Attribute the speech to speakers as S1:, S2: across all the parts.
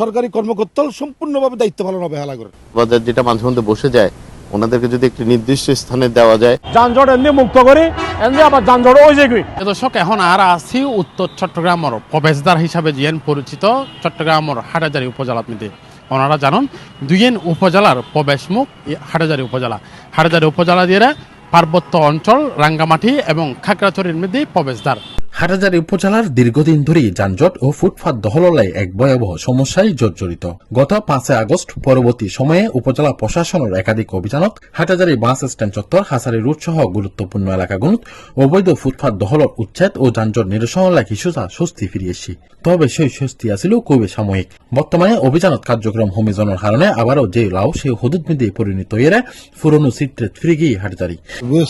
S1: সরকারি কর্মকর্তা সম্পূর্ণভাবে দায়িত্ব পালন অবহেলা করে।
S2: বাজার যেটা মাঝে মধ্যে বসে যায়, ওনাদেরকে যদি একটি নির্দিষ্ট স্থানে দেওয়া যায়,
S3: যানজট এমনি মুক্ত করি, এমনি আবার যানজট হয়ে যায়।
S4: দর্শক, এখন আর আছি উত্তর চট্টগ্রামের প্রবেশদ্বার হিসাবে যিয়েন পরিচিত চট্টগ্রামের হাটাজারি উপজেলার মধ্যে। ওনারা জানেন দুইয়েন উপজেলার প্রবেশ মুখ হাটাজারি উপজেলা। হাটাজারি উপজেলা দিয়ে পার্বত্য অঞ্চল, রাঙ্গামাটি এবং খাগড়াছড়ির মধ্যে প্রবেশদ্বার।
S5: হাটাজারি উপজেলার দীর্ঘদিন ধরেই যানজট ও ফুটপাত দখললাই এক ভয়াবহ সমস্যায় জর্জরিত। গত 5 আগস্ট পরবর্তী সময়ে উপজেলা প্রশাসনের একাধিক অভিযানত হাটাজারি বাস স্ট্যান্ড চত্বর, হাসারি রুট সহ গুরুত্বপূর্ণ এলাকাগুলোত অবৈধ ফুটপাত দখলর উচ্ছেদ ও যানজট নিরসনলাই কিছুটা স্বস্তি ফিরিয়েছি। তবে সেই স্বস্তি আছিল খুবই সাময়িক। বর্তমানে অভিযানত কার্যক্রম হমিজনের কারণে আবারও যে লাও সেই হদুদ মিদে পরিণত হয়ে পুরনো চিত্রে ফিরে গিয়ে হাটাজারি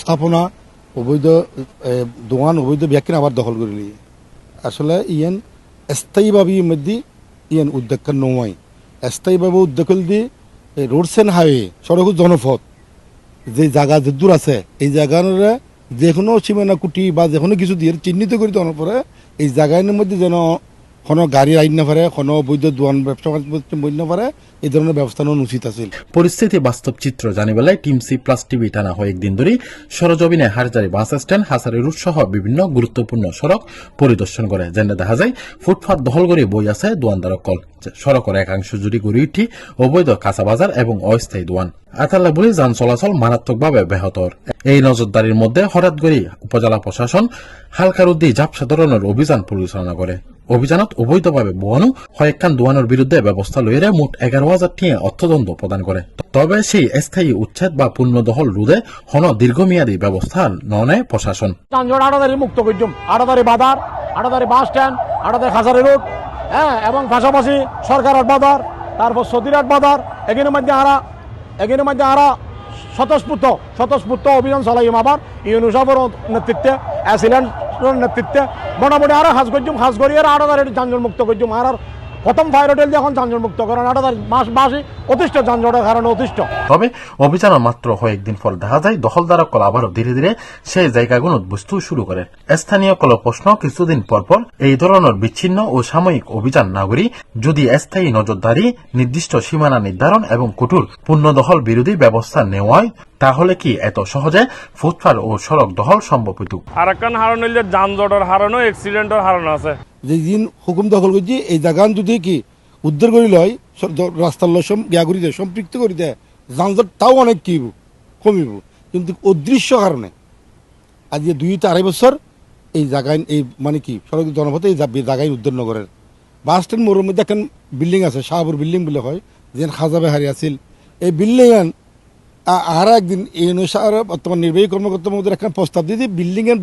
S1: স্থাপনা অবৈধ দোকান অবৈধ ব্যক্তি আবার দখল করলি আসলে ইয়েন স্থায়ীভাবে মধ্যে ইয়েন উদ্যোগ নয়। স্থায়ীভাবে উদ্যোগ দিয়ে রোডস এন্ড হাইওয়ে সড়ক জনপথ যে জায়গা যে দূর আছে এই জায়গার যে কোনো সীমানা কুটি বা যে কোনো কিছু দিয়ে চিহ্নিত করে দেওয়ার পরে এই জায়গার মধ্যে যেন কোনো গাড়ি আইন না পারে, কোনো বৈধ দোকান ব্যবসা বই না পারে, এই ধরনের ব্যবস্থা নেওয়া উচিত আছে।
S5: পরিস্থিতি বাস্তব চিত্র জানিবেলায় টিম C+ টিভি টানা হয় একদিন ধরে সরজমিনে হাটাজারি বাস স্ট্যান্ড, হাসারি রুট সহ বিভিন্ন গুরুত্বপূর্ণ সড়ক পরিদর্শন করে। যেন দেখা যায় ফুটপাত দখল করে বই আছে দোয়ানদারক কল, সড়কের একাংশ জুড়ে গড়ে উঠি অবৈধ কাঁচা বাজার এবং অস্থায়ী দোয়ান। আতাল্লা বলে যান চলাচল মারাত্মকভাবে ব্যাহত। এই নজরদারির মধ্যে হঠাৎ করে উপজেলা প্রশাসন হালকার উদ্দি ঝাপসা ধরনের অভিযান পরিচালনা করে। অভিযানত অবৈধভাবে বহানো কয়েকখান দোয়ানের বিরুদ্ধে ব্যবস্থা লইরে মোট 11,000 টাকা অর্থদণ্ড প্রদান করে। তবে সেই স্থায়ী উচ্ছেদ বা পূর্ণ দখল রোধে হন দীর্ঘমেয়াদী ব্যবস্থা নয় প্রশাসন।
S3: যানজট আড়াদারি মুক্ত করছুম, আড়াদারি বাজার, আড়াদারি বাস স্ট্যান্ড, আড়াদারি হাজারি রোড, এবং পাশাপাশি সরকারের বাজার, তারপর সদিরাট বাজার, এখানের মধ্যে আরা স্বতঃস্ফূর্ত অভিযান চালাইম। আবার ইউনুসাফের নেতৃত্বে, অ্যাসিল্যান্ডের নেতৃত্বে মোটামুটি আরো হাজ করছুম, হাজ করিয়ে আড়াদারি যানজট মুক্ত করছুম। আর প্রথম ফায়ার হোটেল যখন যানজট মুক্ত করেন আড়াদারি মাসে অতিষ্ঠ যানজটের কারণে অতিষ্ঠ।
S5: তবে অভিযানের মাত্র কয়েকদিন পর দেখা যায় দখলদারক কল আবারও ধীরে ধীরে সেই জায়গাগুলো বুঝতে শুরু করে। স্থানীয় কল প্রশ্ন, কিছুদিন পর এই ধরনের বিচ্ছিন্ন ও সাময়িক অভিযান না করি যদি স্থায়ী নজরদারি, নির্দিষ্ট সীমানা নির্ধারণ এবং কঠোর পূর্ণ দখল বিরোধী ব্যবস্থা নেওয়া হয়, তাহলে কি এত সহজে ফুটপাত ও সড়ক দখল সম্ভব হইত?
S6: আর একখান হারণ হইলে যানজটের হারণও অ্যাক্সিডেন্টের হারণ আছে।
S1: যে দিন হুকুম দখল করছি এই জায়গা যদি কি উদ্ধার করি লয়, রাস্তার গিয়া করি দেয়, সম্পৃক্ত করে দেয়, যানজট তাও অনেক কি কমিব। কিন্তু অদৃশ্য কারণে আজকে 2-2.5 বছর এই জায়গায় এই মানে কি সড়ক জনপথে এই জায়গায় উদ্ধার নগরের বাস স্ট্যান্ড মোড়ের মধ্যে এখন বিল্ডিং আছে, শাহপুর বিল্ডিং বলে হয়, যেন খাজা বেহারি আছিল। এই বিল্ডিং আর একদিন এই অনুসার বর্তমান নির্বাহী কর্মকর্তার মধ্যে একটা প্রস্তাব দিয়ে বিল্ডিং এর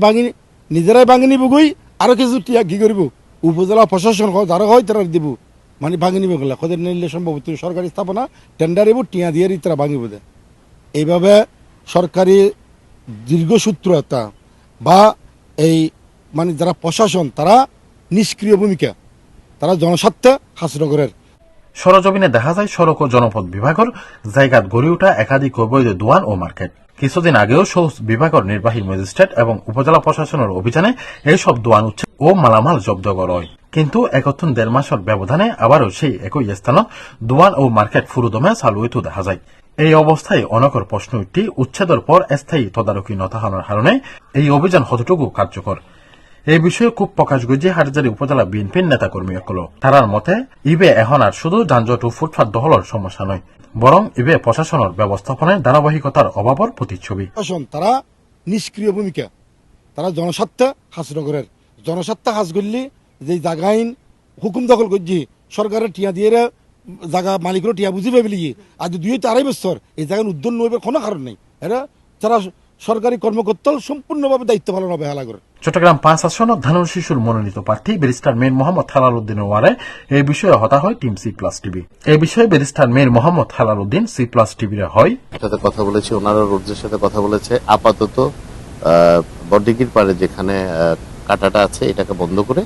S1: নিজেরাই ভাঙি নিব গই, আরো কিছু টিয়া কি করব উপজেলা প্রশাসন যারা হয় তারা দিব, মানে ভাঙি নিবে গেলে খোঁজের নিলে সম্ভব সরকারি স্থাপনা টেন্ডার এবো টিয়া দিয়ে তারা ভাঙিব দেয়। এইভাবে সরকারি দীর্ঘসূত্রতা বা এই মানে যারা প্রশাসন তারা নিষ্ক্রিয় ভূমিকা, তারা জনস্বার্থে হাসনগরের।
S5: সরজমিনে দেখা যায় সড়ক ও জনপথ বিভাগের জায়গাত গড়ে ওঠা একাধিক অবৈধ দোয়ান ও মার্কেট। কিছুদিন আগেও সৌজ বিভাগের নির্বাহী ম্যাজিস্ট্রেট এবং উপজেলা প্রশাসনের অভিযানে এইসব দোয়ান উচ্ছেদ ও মালামাল জব্দ করা হয়। কিন্তু 1.5 মাসের ব্যবধানে আবারও সেই একই স্থানত দোয়ান ও মার্কেট ফুরুদমে চালু হইতে দেখা যায়। এই অবস্থায় অনেকের প্রশ্ন উঠি উচ্ছেদের পর স্থায়ী তদারকি নথাহানোর কারণে এই অভিযান কতটুকু কার্যকর। এই বিষয়ে খুব প্রকাশ গজিয়ে হাটাজারি উপজেলা বিএনপির নেতাকর্মী সকল। তারার মতে ইবে এখন আর শুধু যানজট ও ফুটপাত দখলের সমস্যা নয়, বরং ইবে প্রশাসনের ব্যবস্থাপনায় ধারাবাহিকতার অভাবের প্রতিচ্ছবি।
S1: তারা নিষ্ক্রিয় ভূমিকা, তারা জনস্বার্থে হাসনগরের জনস্বার্থে হাস করলি যে জায়গায় হুকুম দখল করছি সরকারের টিয়া দিয়ে জায়গা মালিকেরও টিয়া বুঝি পাবলি আজ 2-2.5 বছর এই জায়গায় উদ্যোগ নইবার কোনো কারণ নেই। এরা তারা সরকারি কর্মকর্তা সম্পূর্ণভাবে দায়িত্ব পালন অবহেলা করে।
S5: চট্টগ্রাম 5 আসনের ধানুর শিশুর মনোনীত প্রার্থী ব্যারিস্টার মীর মোহাম্মদ হেলাল উদ্দিনের ওয়ারে এই বিষয়ে হতা হয় টিম C+ টিভি। এই বিষয়ে ব্যারিস্টার মীর মোহাম্মদ হেলাল উদ্দিন C+ টিভির হয়
S2: সাথে কথা বলেছি, ওনারা রোডের সাথে কথা বলেছে। আপাতত বড়দিঘির পারে যেখানে কাটাটা আছে এটাকে বন্ধ করে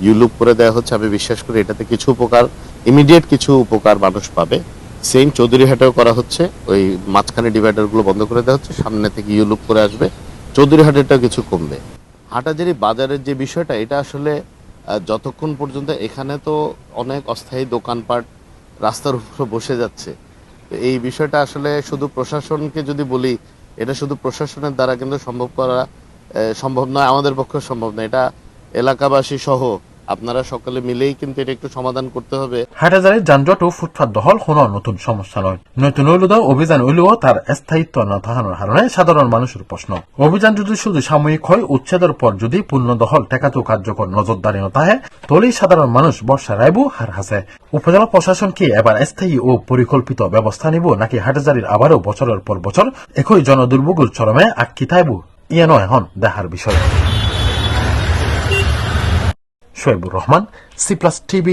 S2: ইউলুপ করে দেওয়া হচ্ছে। আমি বিশ্বাস করি এটাতে কিছু উপকার, ইমিডিয়েট কিছু উপকার মানুষ পাবে। সেম চৌধুরীহাটেও করা হচ্ছে, ওই মাঝখানে ডিভাইডার গুলো বন্ধ করে দেওয়া হচ্ছে, সামনে থেকে ইউলুপ করে আসবে, চৌধুরীহাটেরটাও কিছু কমবে। হাটাজারি বাজারের যে বিষয়টা এটা আসলে যতক্ষণ পর্যন্ত এখানে তো অনেক অস্থায়ী দোকানপাট রাস্তার উপর বসে যাচ্ছে। তো এই বিষয়টা আসলে শুধু প্রশাসনকে যদি বলি, এটা শুধু প্রশাসনের দ্বারা কিন্তু সম্ভব নয়, আমাদের পক্ষে সম্ভব নয়। এটা এলাকাবাসী সহ আপনারা সকলে মিলেই কিন্তু এটা একটু সমাধান করতে হবে।
S5: হাটাজারির যানজট ও ফুটপাত দখল কোনো নতুন সমস্যা নয়। নতুন হইলেও অভিযান হইলেও তার স্থায়িত্ব না থাকানোর কারণে সাধারণ মানুষের প্রশ্ন। অভিযান যদি শুধু সাময়িক হয়, উচ্ছেদের পর যদি পূর্ণ দখল টেকাতেও কার্যকর নজরদারি না থাকে, তলেই সাধারণ মানুষ বর্ষা রাইব হার হাসে। উপজেলা প্রশাসন কি এবার স্থায়ী ও পরিকল্পিত ব্যবস্থা নিব, নাকি হাটাজারির আবারও বছরের পর বছর একই জনদুর্ভোগের চরমে আটকি থাইব, ইয়ে নয় এখন দেখার বিষয়। Shoebur Rahman, C+ TV,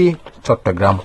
S5: Chittagong.